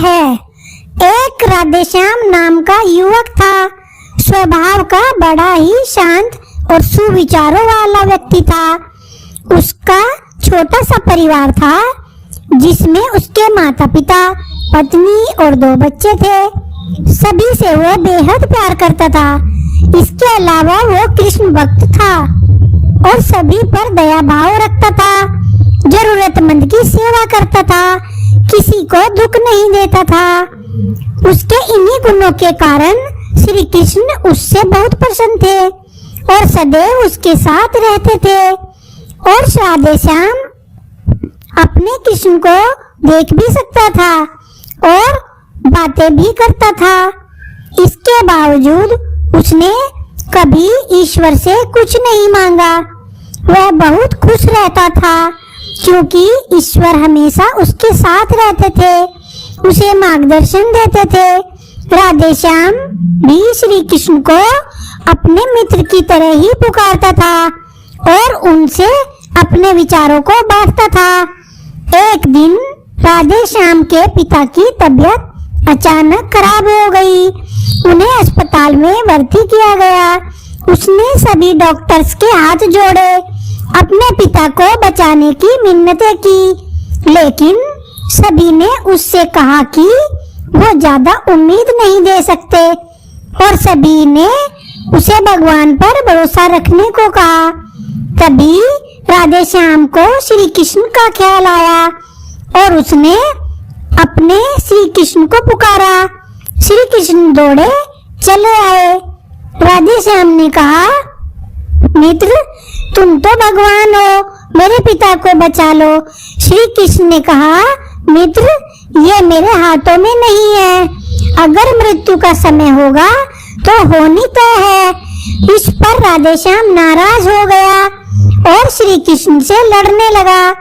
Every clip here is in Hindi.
है। एक राधेश्याम नाम का युवक था। स्वभाव का बड़ा ही शांत और सुविचारों वाला व्यक्ति था। उसका छोटा सा परिवार था जिसमें उसके माता पिता, पत्नी और 2 बच्चे थे। सभी से वो बेहद प्यार करता था। इसके अलावा वो कृष्ण भक्त था और सभी पर दया भाव रखता था। जरूरतमंद की सेवा करता था, किसी को दुख नहीं देता था। उसके इन्हीं गुणों के कारण श्री कृष्ण उससे बहुत प्रसन्न थे और सदैव उसके साथ रहते थे। और राधेश्याम अपने कृष्ण को देख भी सकता था और बातें भी करता था। इसके बावजूद उसने कभी ईश्वर से कुछ नहीं मांगा। वह बहुत खुश रहता था क्योंकि ईश्वर हमेशा उसके साथ रहते थे, उसे मार्गदर्शन देते थे। राधेश्याम भी श्री कृष्ण को अपने मित्र की तरह ही पुकारता था और उनसे अपने विचारों को बांटता था। एक दिन राधेश्याम के पिता की तबीयत अचानक खराब हो गई। उन्हें अस्पताल में भर्ती किया गया। उसने सभी डॉक्टर्स के हाथ जोड़े, अपने पिता को बचाने की मिन्नतें की, लेकिन सभी ने उससे कहा कि वो ज्यादा उम्मीद नहीं दे सकते और सभी ने उसे भगवान पर भरोसा रखने को कहा। तभी राधेश्याम को श्री कृष्ण का ख्याल आया और उसने अपने श्री कृष्ण को पुकारा। श्री कृष्ण दौड़े चले आए। राधेश्याम ने कहा, मित्र, तुम तो भगवान हो, मेरे पिता को बचा लो। श्री कृष्ण ने कहा, मित्र, ये मेरे हाथों में नहीं है। अगर मृत्यु का समय होगा तो होनी तय है। इस पर राधेश्याम नाराज हो गया और श्री कृष्ण से लड़ने लगा।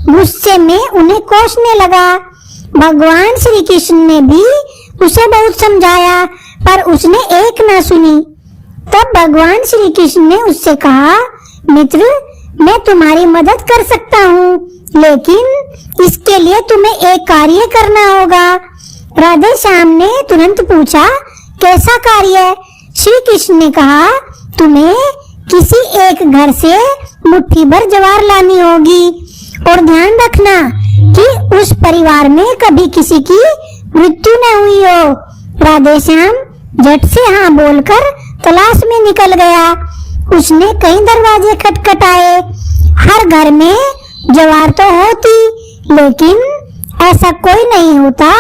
गुस्से में उन्हें कोसने लगा। भगवान श्री कृष्ण ने भी उसे बहुत समझाया पर उसने एक न सुनी। तब भगवान श्री कृष्ण ने उससे कहा, मित्र, मैं तुम्हारी मदद कर सकता हूँ, लेकिन इसके लिए तुम्हें एक कार्य करना होगा। राधेश्याम ने तुरंत पूछा, कैसा कार्य? श्री कृष्ण ने कहा, तुम्हें किसी एक घर से मुट्ठी भर ज्वार लानी होगी और ध्यान रखना कि उस परिवार में कभी किसी की मृत्यु न हुई हो। राधेश्याम झट से हाँ बोलकर तलाश में निकल गया। उसने कई दरवाजे खटखटाए। हर घर में ज्वार तो होती, लेकिन ऐसा कोई नहीं होता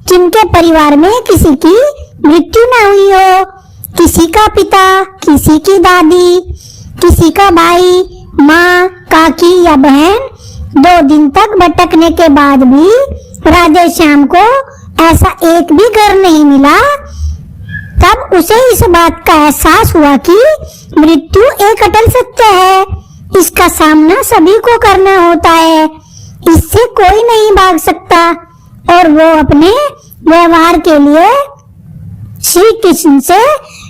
जिनके परिवार में किसी की मृत्यु न हुई हो। किसी का पिता, किसी की दादी, किसी का भाई, माँ, काकी या बहन 2 दिन तक भटकने के बाद भी राधेश्याम को ऐसा एक भी घर नहीं मिला। तब उसे इस बात का एहसास हुआ कि मृत्यु एक अटल सत्य है। इसका सामना सभी को करना होता है, इससे कोई नहीं भाग सकता। और वो अपने व्यवहार के लिए श्री कृष्ण से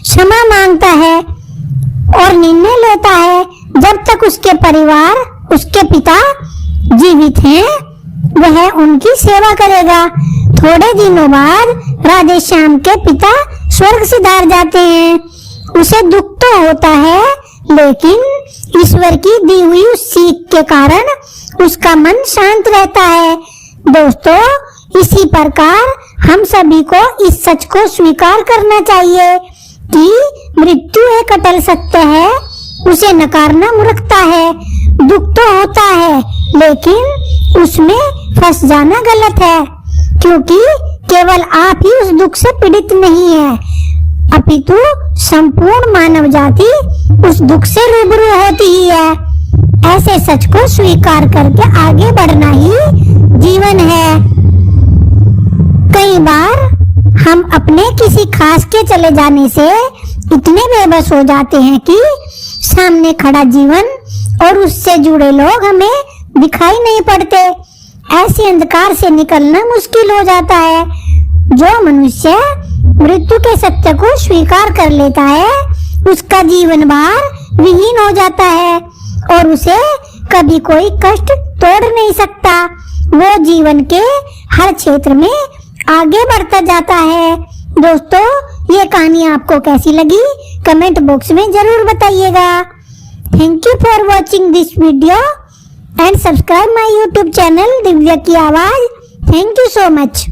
क्षमा मांगता है और निर्णय लेता है, जब तक उसके परिवार, उसके पिता जीवित हैं, वह उनकी सेवा करेगा। थोड़े दिनों बाद राधेश्याम के पिता स्वर्ग सिधार जाते हैं। उसे दुख तो होता है, लेकिन ईश्वर की दी हुई उस सीख के कारण उसका मन शांत रहता है। दोस्तों, इसी प्रकार हम सभी को इस सच को स्वीकार करना चाहिए कि मृत्यु एक अटल सत्य है। उसे नकारना मूर्खता है। दुख तो होता है, लेकिन उसमें फंस जाना गलत है, क्योंकि केवल आप ही उस दुख से पीड़ित नहीं है, अपितु संपूर्ण मानव जाति उस दुख से रूबरू होती ही है। ऐसे सच को स्वीकार करके आगे बढ़ना ही जीवन है। कई बार हम अपने किसी खास के चले जाने से इतने बेबस हो जाते हैं कि सामने खड़ा जीवन और उससे जुड़े लोग हमें दिखाई नहीं पड़ते। ऐसे अंधकार से निकलना मुश्किल हो जाता है। जो मनुष्य मृत्यु के सत्य को स्वीकार कर लेता है, उसका जीवन भार विहीन हो जाता है और उसे कभी कोई कष्ट तोड़ नहीं सकता। वो जीवन के हर क्षेत्र में आगे बढ़ता जाता है। दोस्तों, ये कहानी आपको कैसी लगी कमेंट बॉक्स में जरूर बताइएगा। Thank you for watching this video and subscribe my YouTube channel Divya की आवाज। Thank you so much.